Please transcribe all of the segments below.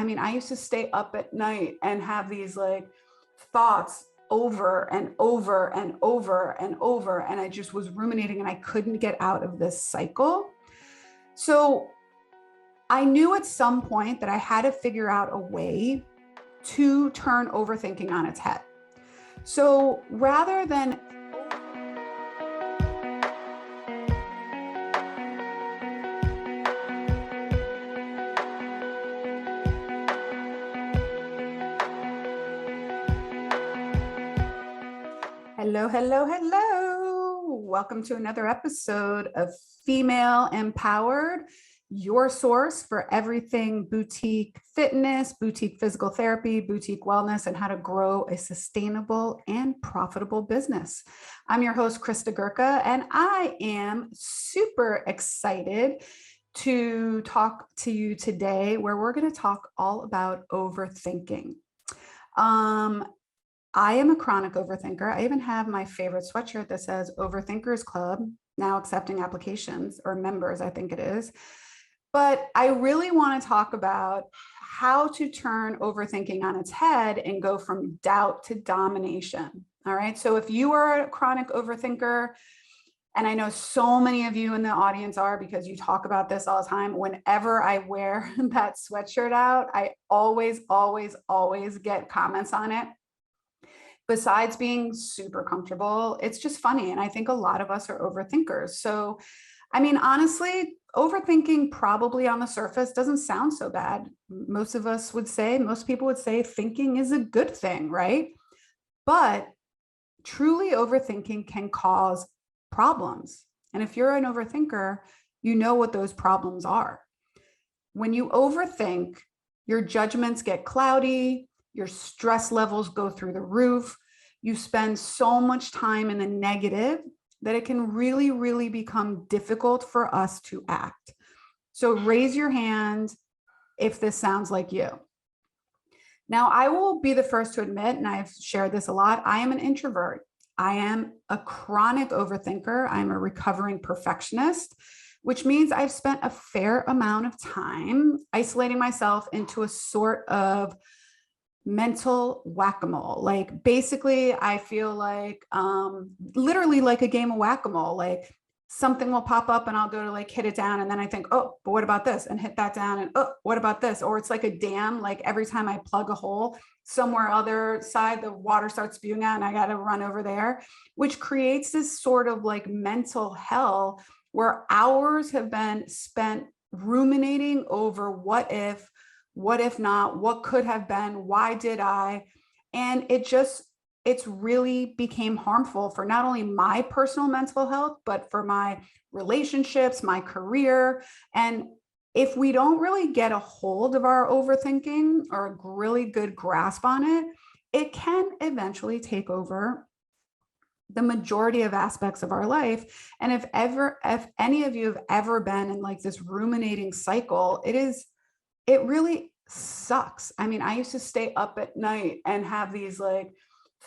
I mean, I used to stay up at night and have these like thoughts over and over and over and over. And I just was ruminating and I couldn't get out of this cycle. So I knew at some point that I had to figure out a way to turn overthinking on its head. So rather than Hello, hello, hello. Welcome to another episode of Female Empowered, your source for everything boutique fitness, boutique physical therapy, boutique wellness, and how to grow a sustainable and profitable business. I'm your host, Krista Gurka, and I am super excited to talk to you today where we're going to talk all about overthinking. I am a chronic overthinker. I even have my favorite sweatshirt that says Overthinkers Club, now accepting applications or members, I think it is. But I really want to talk about how to turn overthinking on its head and go from doubt to domination. All right. So if you are a chronic overthinker, and I know so many of you in the audience are because you talk about this all the time, whenever I wear that sweatshirt out, I always get comments on it. Besides being super comfortable, it's just funny. And I think a lot of us are overthinkers. So, I mean, honestly, overthinking probably on the surface doesn't sound so bad. Most people would say thinking is a good thing, right? But truly overthinking can cause problems. And if you're an overthinker, you know what those problems are. When you overthink, your judgments get cloudy, your stress levels go through the roof. You spend so much time in the negative that it can really become difficult for us to act. So raise your hand if this sounds like you. Now, I will be the first to admit, and I've shared this a lot, I am an introvert. I am a chronic overthinker. I'm a recovering perfectionist, which means I've spent a fair amount of time isolating myself into a sort of mental whack-a-mole. Like basically I feel like literally like a game of whack-a-mole, like something will pop up and I'll go to like hit it down. And then I think, oh, but what about this? And hit that down. And oh, what about this? Or it's like a dam. Like every time I plug a hole somewhere other side, the water starts spewing out and I got to run over there, which creates this sort of like mental hell where hours have been spent ruminating over what if not, what could have been, why did I? And it's really became harmful for not only my personal mental health, but for my relationships, my career. And if we don't really get a hold of our overthinking or a really good grasp on it, it can eventually take over the majority of aspects of our life. And if any of you have ever been in like this ruminating cycle, it really sucks. I mean, I used to stay up at night and have these like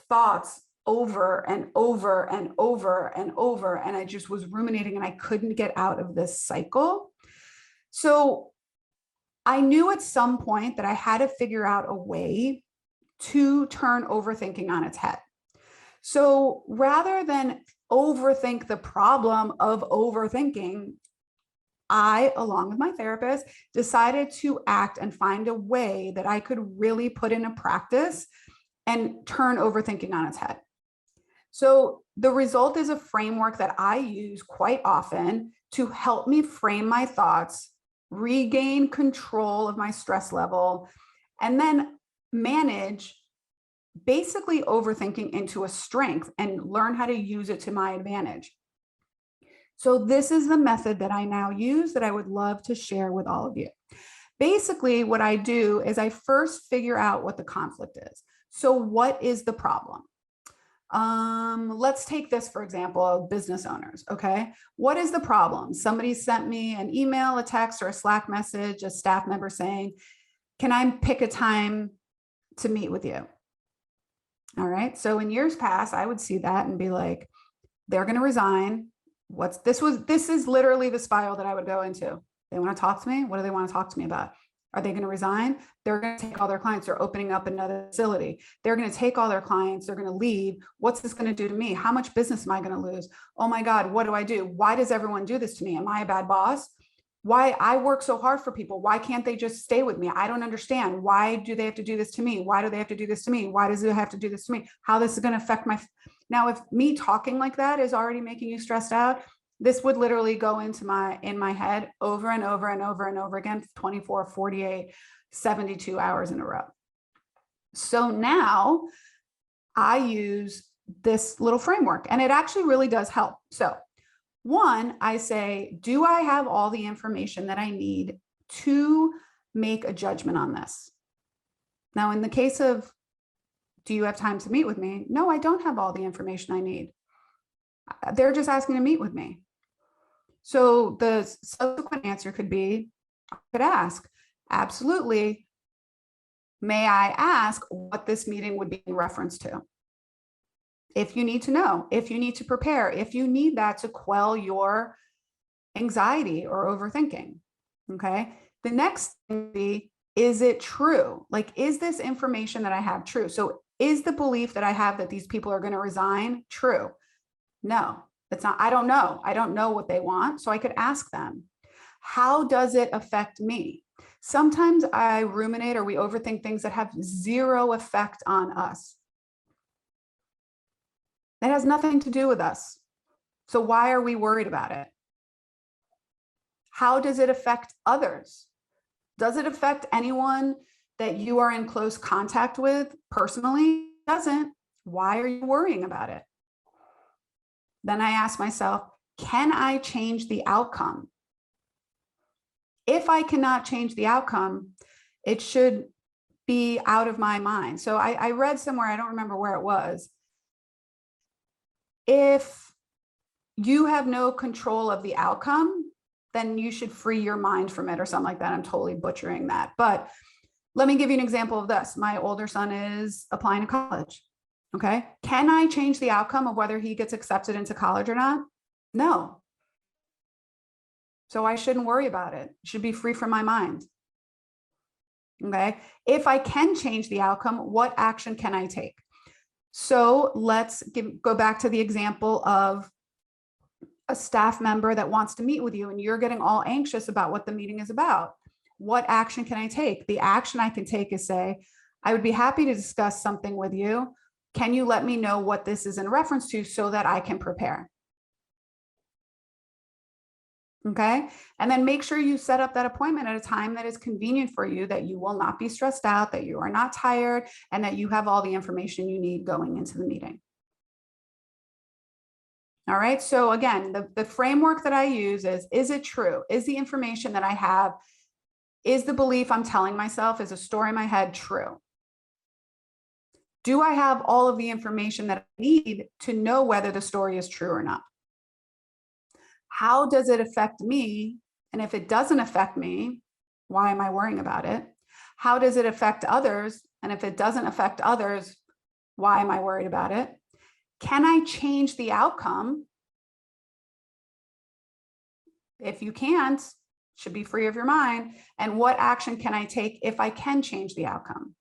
thoughts over and over and over and over. And I just was ruminating and I couldn't get out of this cycle. So I knew at some point that I had to figure out a way to turn overthinking on its head. So rather than overthink the problem of overthinking, I, along with my therapist, decided to act and find a way that I could really put into practice and turn overthinking on its head. So the result is a framework that I use quite often to help me frame my thoughts, regain control of my stress level, and then manage basically overthinking into a strength and learn how to use it to my advantage. So this is the method that I now use that I would love to share with all of you. Basically, what I do is I first figure out what the conflict is. So what is the problem? Let's take this, for example, of business owners. Okay. What is the problem? Somebody sent me an email, a text, or a Slack message, a staff member saying, can I pick a time to meet with you? All right. So in years past, I would see that and be like, they're going to resign. This is literally the spiral that I would go into. They want to talk to me. What do they want to talk to me about? Are they going to resign? They're going to take all their clients. They're opening up another facility. They're going to take all their clients. They're going to leave. What's this going to do to me? How much business am I going to lose? Oh my God, what do I do? Why does everyone do this to me? Am I a bad boss? Why I work so hard for people? Why can't they just stay with me? I don't understand. Why do they have to do this to me? Why do they have to do this to me? Why does it have to do this to me? How this is going to affect my... Now, if me talking like that is already making you stressed out, this would literally go into in my head over and over and over and over again, 24, 48, 72 hours in a row. So now I use this little framework and it actually really does help. So one, I say, do I have all the information that I need to make a judgment on this? Now, in the case of, do you have time to meet with me? No, I don't have all the information I need. They're just asking to meet with me. So the subsequent answer could be, I could ask, absolutely. May I ask what this meeting would be in reference to? If you need to know, if you need to prepare, if you need that to quell your anxiety or overthinking, okay? The next thing would be, is it true? Like, is this information that I have true? So is the belief that I have that these people are going to resign true? No, it's not. I don't know. I don't know what they want. So I could ask them, how does it affect me? Sometimes I ruminate or we overthink things that have zero effect on us. It has nothing to do with us. So why are we worried about it? How does it affect others? Does it affect anyone that you are in close contact with personally? It doesn't. Why are you worrying about it? Then I ask myself, can I change the outcome? If I cannot change the outcome, it should be out of my mind. So I read somewhere, I don't remember where it was. If you have no control of the outcome, then you should free your mind from it or something like that. I'm totally butchering that. But let me give you an example of this. My older son is applying to college. Okay. Can I change the outcome of whether he gets accepted into college or not? No. So I shouldn't worry about it. It should be free from my mind. Okay. If I can change the outcome, what action can I take? So let's go back to the example of a staff member that wants to meet with you and you're getting all anxious about what the meeting is about. What action can I take? The action I can take is say, I would be happy to discuss something with you. Can you let me know what this is in reference to so that I can prepare? Okay. And then make sure you set up that appointment at a time that is convenient for you, that you will not be stressed out, that you are not tired, and that you have all the information you need going into the meeting. All right. So again, the framework that I use is it true? Is the information that I have, is the belief I'm telling myself, is a story in my head true? Do I have all of the information that I need to know whether the story is true or not? How does it affect me? And if it doesn't affect me, why am I worrying about it? How does it affect others? And if it doesn't affect others, why am I worried about it? Can I change the outcome? If you can't, should be free of your mind. And what action can I take if I can change the outcome?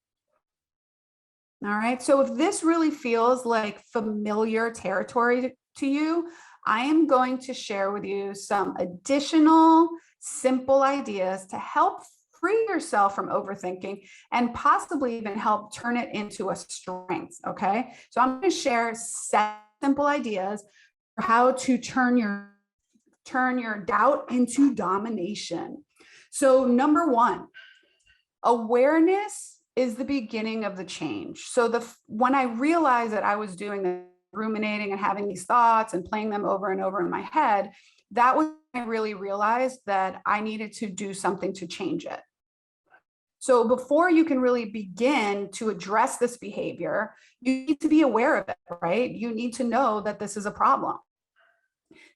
All right. So if this really feels like familiar territory to you, I am going to share with you some additional simple ideas to help free yourself from overthinking and possibly even help turn it into a strength. Okay. So I'm going to share 7 simple ideas for how to turn your doubt into domination. So number 1, awareness is the beginning of the change. So when I realized that I was doing the ruminating and having these thoughts and playing them over and over in my head, that was when I really realized that I needed to do something to change it. So before you can really begin to address this behavior, you need to be aware of it, right? You need to know that this is a problem.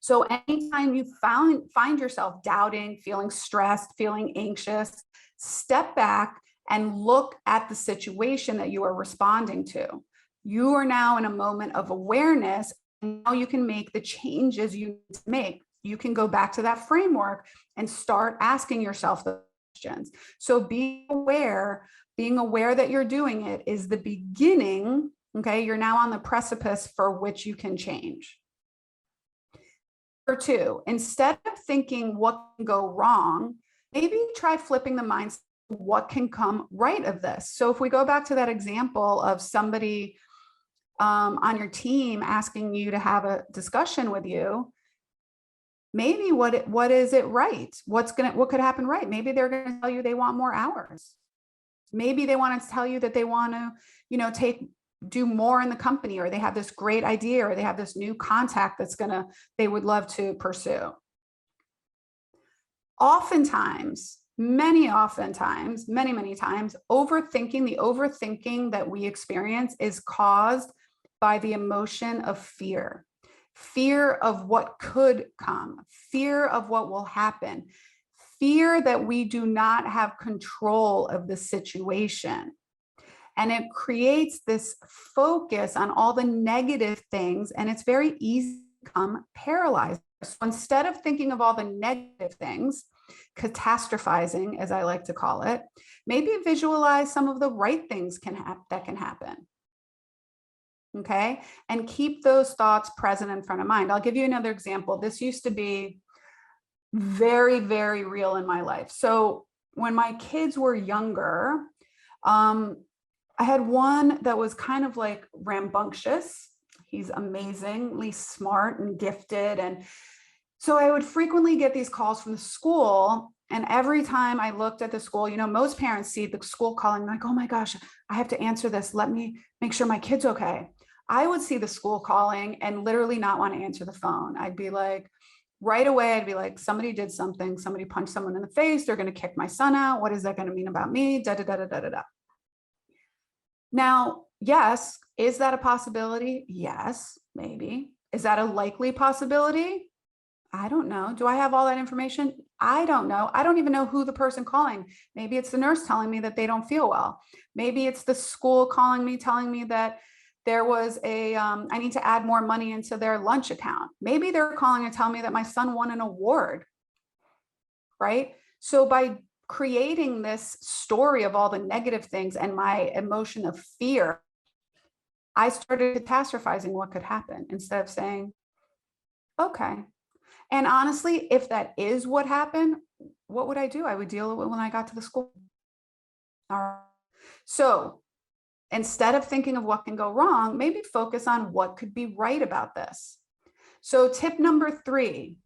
So anytime you find yourself doubting, feeling stressed, feeling anxious, step back and look at the situation that you are responding to. You are now in a moment of awareness, and now you can make the changes you need to make. You can go back to that framework and start asking yourself the questions. So being aware that you're doing it is the beginning. Okay, you're now on the precipice for which you can change. Number two, instead of thinking what can go wrong, maybe try flipping the mindset. What can come right of this? So if we go back to that example of somebody on your team asking you to have a discussion with you, maybe what is it right? What could happen right? Maybe they're going to tell you they want more hours. Maybe they want to tell you that they want to, do more in the company, or they have this great idea, or they have this new contact they would love to pursue. Oftentimes, many times, the overthinking that we experience is caused by the emotion of fear of what could come, fear of what will happen, fear that we do not have control of the situation. And it creates this focus on all the negative things, and it's very easy to become paralyzed. So instead of thinking of all the negative things, catastrophizing, as I like to call it, maybe visualize some of the right things that can happen. Okay, and keep those thoughts present in front of mind. I'll give you another example. This used to be very, very real in my life. So when my kids were younger, I had one that was kind of like rambunctious. He's amazingly smart and gifted. And so I would frequently get these calls from the school. And every time I looked at the school, most parents see the school calling, like, oh my gosh, I have to answer this. Let me make sure my kid's okay. I would see the school calling and literally not want to answer the phone. I'd be like, right away, I'd be like, somebody did something. Somebody punched someone in the face. They're going to kick my son out. What is that going to mean about me? Da, da, da, da, da, da, da. Now, yes, is that a possibility? Yes, maybe. Is that a likely possibility? I don't know. Do I have all that information? I don't know. I don't even know who the person calling. Maybe it's the nurse telling me that they don't feel well. Maybe it's the school calling me, telling me that there was I need to add more money into their lunch account. Maybe they're calling and telling me that my son won an award, right? So by creating this story of all the negative things and my emotion of fear, I started catastrophizing what could happen instead of saying, okay. And honestly, if that is what happened, what would I do? I would deal with it when I got to the school. All right. So instead of thinking of what can go wrong, maybe focus on what could be right about this. So tip number 3,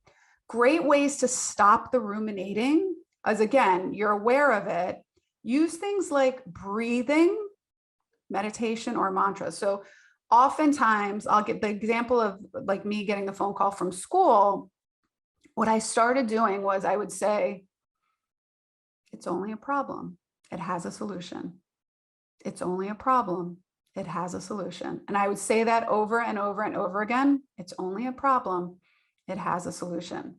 great ways to stop the ruminating. As again, you're aware of it, use things like breathing, meditation, or mantras. So oftentimes I'll get the example of like me getting the phone call from school. What I started doing was I would say, it's only a problem. It has a solution. It's only a problem. It has a solution. And I would say that over and over and over again. It's only a problem. It has a solution.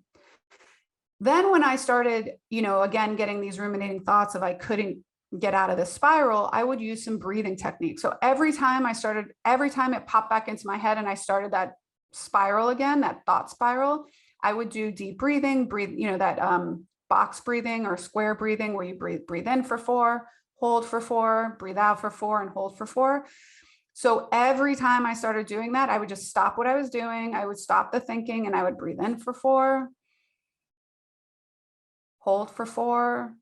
Then when I started, again, getting these ruminating thoughts of I couldn't get out of this spiral, I would use some breathing techniques. So every time it popped back into my head and I started that spiral again, that thought spiral, I would do deep breathing, that box breathing or square breathing where you breathe in for 4, hold for 4, breathe out for 4, and hold for 4. So every time I started doing that, I would just stop what I was doing. I would stop the thinking and I would breathe in for 4, hold for 4,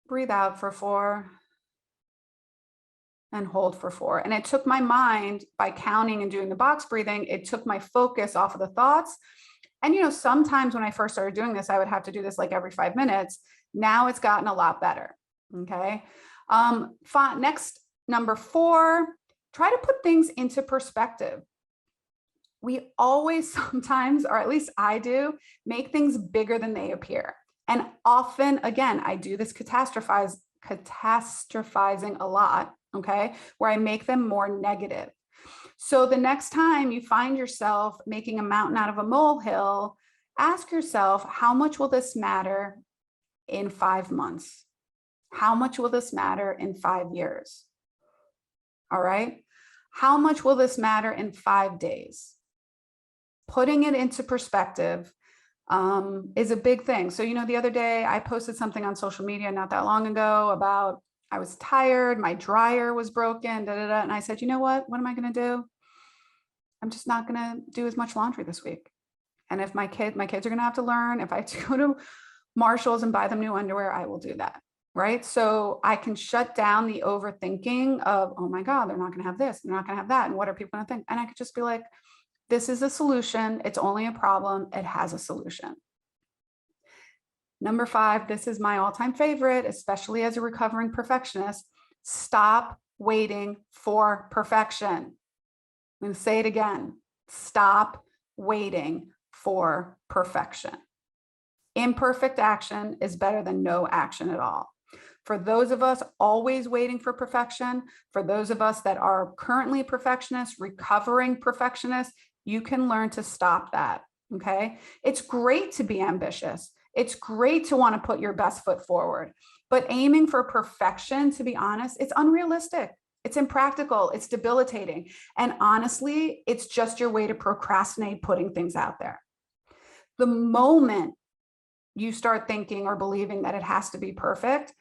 breathe out for 4, and hold for 4. And it took my mind, by counting and doing the box breathing, it took my focus off of the thoughts. And, sometimes when I first started doing this, I would have to do this like every 5 minutes. Now it's gotten a lot better. Okay. Next, number 4, try to put things into perspective. We always sometimes, or at least I do, make things bigger than they appear. And often, again, I do this catastrophizing a lot, okay, where I make them more negative. So the next time you find yourself making a mountain out of a molehill, ask yourself, how much will this matter in 5 months? How much will this matter in 5 years? All right. How much will this matter in 5 days? Putting it into perspective is a big thing. So, the other day I posted something on social media not that long ago about I was tired, my dryer was broken, and I said, you know what am I going to do? I'm just not going to do as much laundry this week. And if my kids are going to have to learn, if I have to go to Marshalls and buy them new underwear, I will do that. Right. So I can shut down the overthinking of, oh my God, they're not going to have this, they're not going to have that. And what are people going to think? And I could just be like, this is a solution. It's only a problem. It has a solution. Number 5, this is my all-time favorite, especially as a recovering perfectionist. Stop waiting for perfection. I'm going to say it again. Stop waiting for perfection. Imperfect action is better than no action at all. For those of us always waiting for perfection, for those of us that are currently perfectionists, recovering perfectionists, you can learn to stop that, okay? It's great to be ambitious. It's great to want to put your best foot forward, but aiming for perfection, to be honest, it's unrealistic. It's impractical. It's debilitating. And honestly, it's just your way to procrastinate putting things out there. The moment you start thinking or believing that it has to be perfect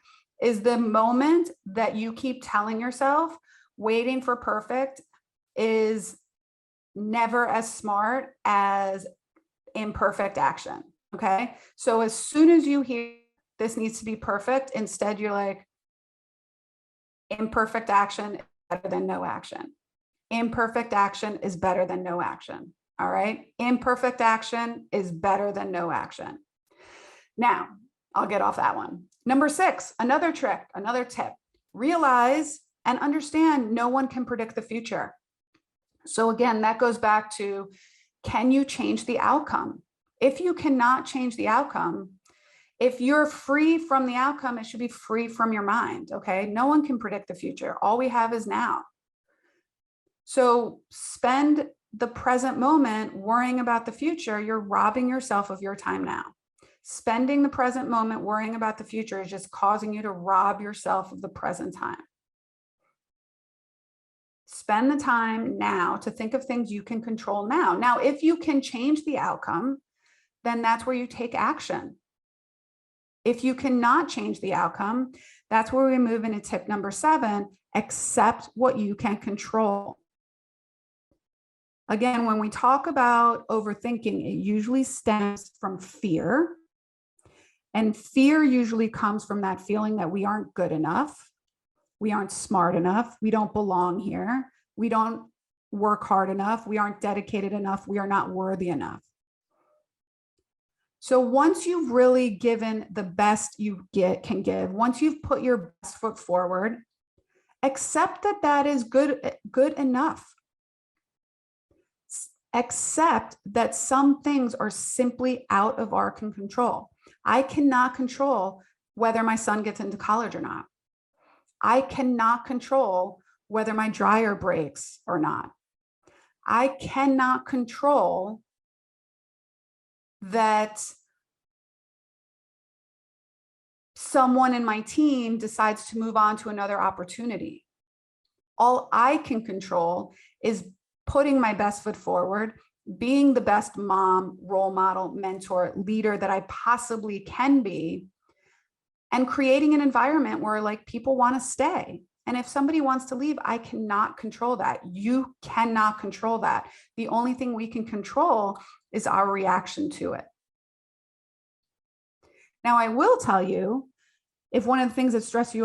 is the moment that you keep telling yourself waiting for perfect is never as smart as imperfect action. Okay. So as soon as you hear this needs to be perfect, instead you're like, imperfect action is better than no action. Imperfect action is better than no action. All right. Imperfect action is better than no action. Now, I'll get off that one. Number 6, another trick, another tip, realize and understand no one can predict the future. So again, that goes back to, can you change the outcome? If you cannot change the outcome, if you're free from the outcome, it should be free from your mind, okay? No one can predict the future. All we have is now. So spend the present moment worrying about the future. You're robbing yourself of your time now. Spending the present moment worrying about the future is just causing you to rob yourself of the present time. Spend the time now to think of things you can control now. Now, if you can change the outcome, then that's where you take action. If you cannot change the outcome, that's where we move into tip number 7, accept what you can control. Again, when we talk about overthinking, it usually stems from fear. And fear usually comes from that feeling that we aren't good enough, we aren't smart enough, we don't belong here, we don't work hard enough, we aren't dedicated enough, we are not worthy enough. So once you've really given the best you can give, once you've put your best foot forward, accept that that is good enough. Accept that some things are simply out of our control. I cannot control whether my son gets into college or not. I cannot control whether my dryer breaks or not. I cannot control that someone in my team decides to move on to another opportunity. All I can control is putting my best foot forward, being the best mom, role model, mentor, leader that I possibly can be, and creating an environment where like people want to stay. And if somebody wants to leave, I cannot control that. You cannot control that. The only thing we can control is our reaction to it. Now, I will tell you, if one of the things that stresses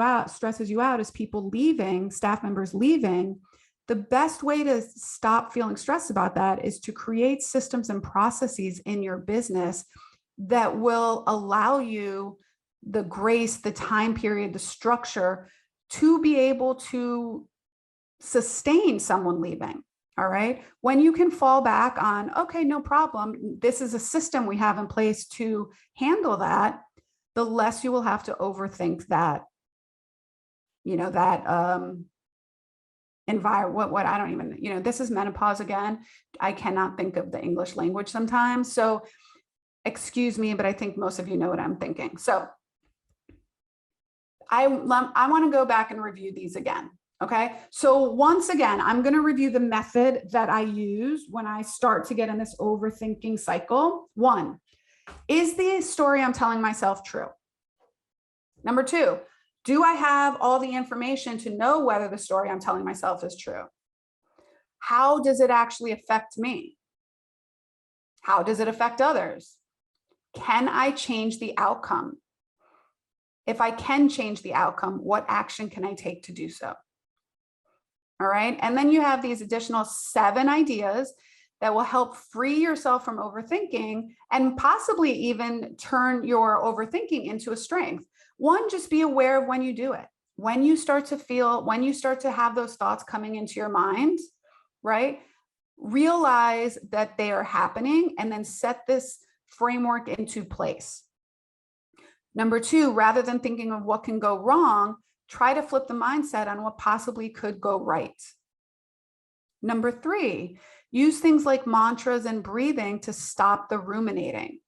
you out is people leaving, staff members leaving, the best way to stop feeling stressed about that is to create systems and processes in your business that will allow you the grace, the time period, the structure to be able to sustain someone leaving. All right. When you can fall back on, okay, no problem, this is a system we have in place to handle that, the less you will have to overthink that, environment, what I don't even, this is menopause again. I cannot think of the English language sometimes. So excuse me, but I think most of you know what I'm thinking. So I want to go back and review these again. Okay. So once again, I'm going to review the method that I use when I start to get in this overthinking cycle. 1, Is the story I'm telling myself true? Number two, do I have all the information to know whether the story I'm telling myself is true? How does it actually affect me? How does it affect others? Can I change the outcome? If I can change the outcome, what action can I take to do so? All right. And then you have these additional 7 ideas that will help free yourself from overthinking and possibly even turn your overthinking into a strength. One, just be aware of when you do it. When you start to have those thoughts coming into your mind, right? Realize that they are happening and then set this framework into place. Number 2, rather than thinking of what can go wrong, try to flip the mindset on what possibly could go right. Number 3, use things like mantras and breathing to stop the ruminating.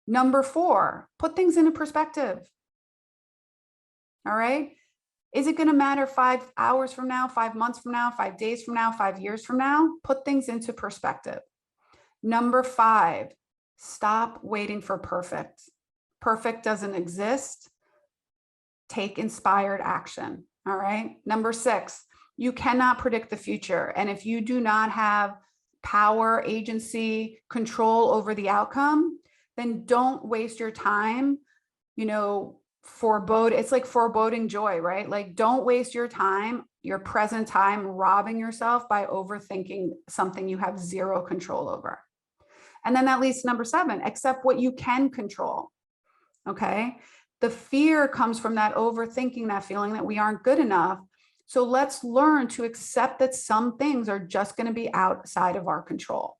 Number 4, put things into perspective. All right. Is it going to matter 5 hours from now, 5 months from now, 5 days from now, 5 years from now? Put things into perspective. Number 5, stop waiting for perfect. Perfect doesn't exist. Take inspired action. All right. Number 6, you cannot predict the future. And if you do not have power, agency, control over the outcome, then don't waste your time, it's like foreboding joy, right? Like, don't waste your time, your present time, robbing yourself by overthinking something you have 0 control over. And then that leads to number 7, accept what you can control. Okay. The fear comes from that overthinking, that feeling that we aren't good enough. So let's learn to accept that some things are just going to be outside of our control.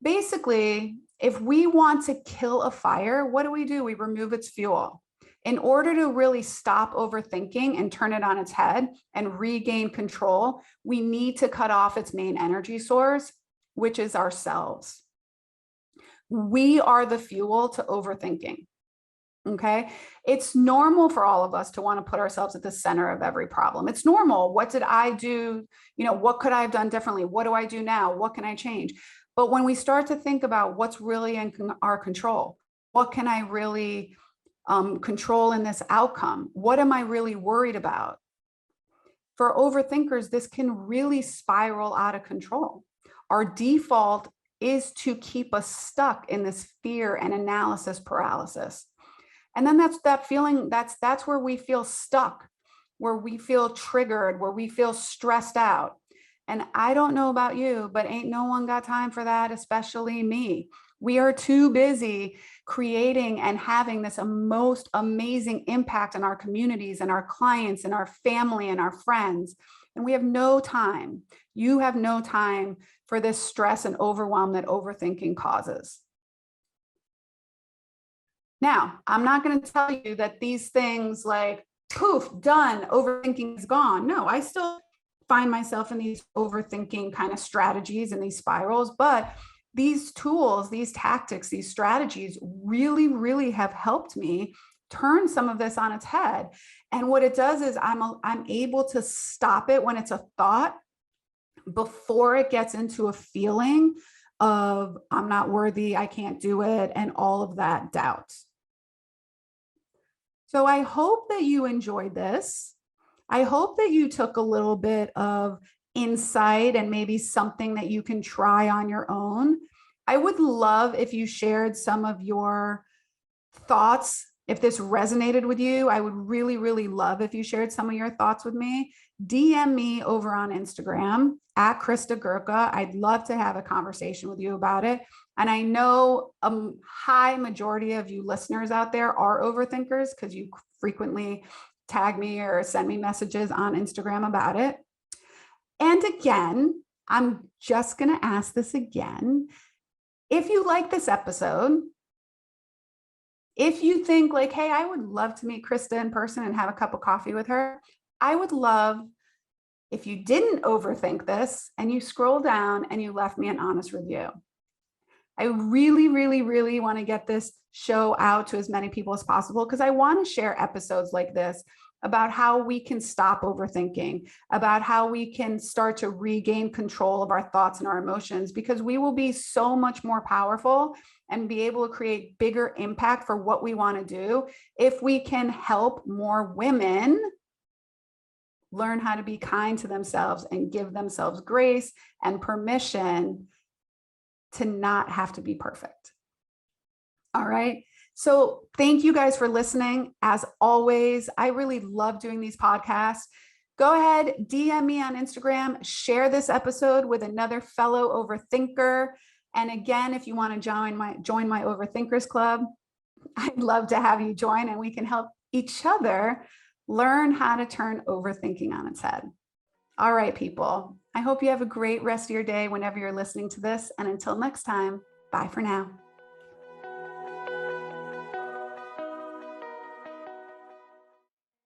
Basically, if we want to kill a fire, what do? We remove its fuel. In order to really stop overthinking and turn it on its head and regain control, we need to cut off its main energy source, which is ourselves. We are the fuel to overthinking. Okay. It's normal for all of us to want to put ourselves at the center of every problem. It's normal. What did I do? What could I have done differently? What do I do now? What can I change? But when we start to think about what's really in our control, what can I really control in this outcome? What am I really worried about? For overthinkers, this can really spiral out of control. Our default is to keep us stuck in this fear and analysis paralysis. And then that's that feeling, that's where we feel stuck, where we feel triggered, where we feel stressed out. And I don't know about you, but ain't no one got time for that, especially me. We are too busy creating and having this most amazing impact on our communities and our clients and our family and our friends. And we have no time. You have no time for this stress and overwhelm that overthinking causes. Now, I'm not going to tell you that these things like, poof, done, overthinking is gone. No, I still find myself in these overthinking kind of strategies and these spirals, but these tools, these tactics, these strategies really, really have helped me turn some of this on its head. And what it does is I'm able to stop it when it's a thought before it gets into a feeling of I'm not worthy, I can't do it, and all of that doubt. So I hope that you enjoyed this. I hope that you took a little bit of insight and maybe something that you can try on your own. I would love if you shared some of your thoughts. If this resonated with you, I would really, really love if you shared some of your thoughts with me. DM me over on Instagram at Krista Gurka. I'd love to have a conversation with you about it. And I know a high majority of you listeners out there are overthinkers because you frequently tag me or send me messages on Instagram about it. And again, I'm just going to ask this again. If you like this episode, if you think like, hey, I would love to meet Krista in person and have a cup of coffee with her, I would love if you didn't overthink this and you scroll down and you left me an honest review. I really, really, really want to get this show out to as many people as possible because I want to share episodes like this about how we can stop overthinking, about how we can start to regain control of our thoughts and our emotions, because we will be so much more powerful and be able to create bigger impact for what we want to do if we can help more women learn how to be kind to themselves and give themselves grace and permission to not have to be perfect. All right. So thank you guys for listening. As always, I really love doing these podcasts. Go ahead, DM me on Instagram, share this episode with another fellow overthinker. And again, if you want to join my Overthinkers Club, I'd love to have you join, and we can help each other learn how to turn overthinking on its head. All right, people. I hope you have a great rest of your day whenever you're listening to this. And until next time, bye for now.